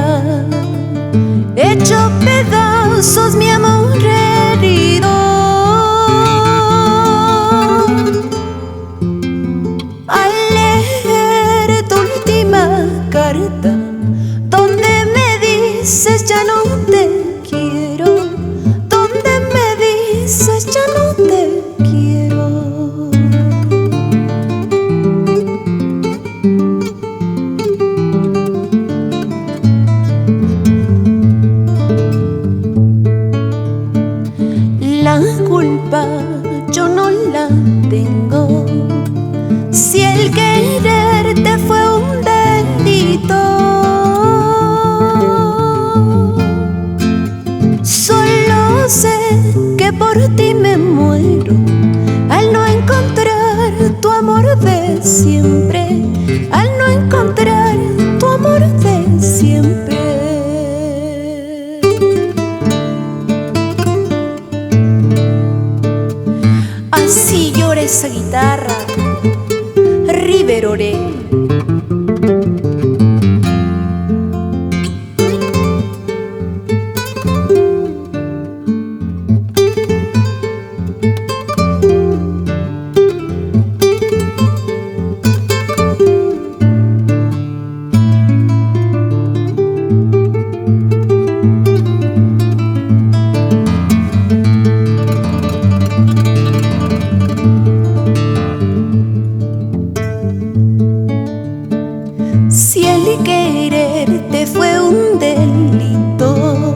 vida, hecho pedazos mi amor herido. Al leer tu última carta, donde me dices ya no te quiero, donde me dices ya no te quiero. La culpa yo no la tengo, si el quererte fue un delito. Solo sé que por ti me muero al no encontrar tu amor de siempre, al no encontrar tu amor de siempre. Así llora esa guitarra, River Oré. Si el quererte fue un delito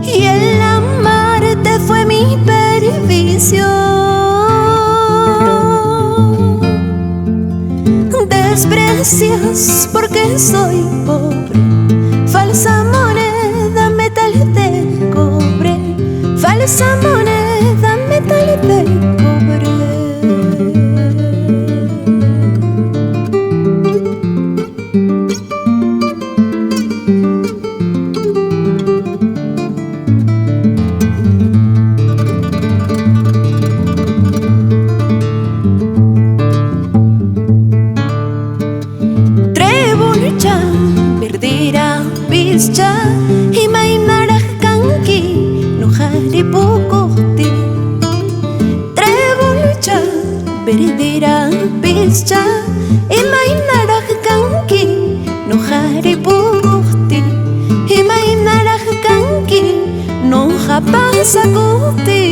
y el amarte fue mi perdición, desprecias porque soy pobre, falsa moneda, metal de cobre, falsa moneda, metal de cobre. Pischa y mainaraj kanki no haripukuhti. Trebulcha verdira pischa y mainaraj kanki no haripukuhti. Y mainaraj kanki no hapasakuhti.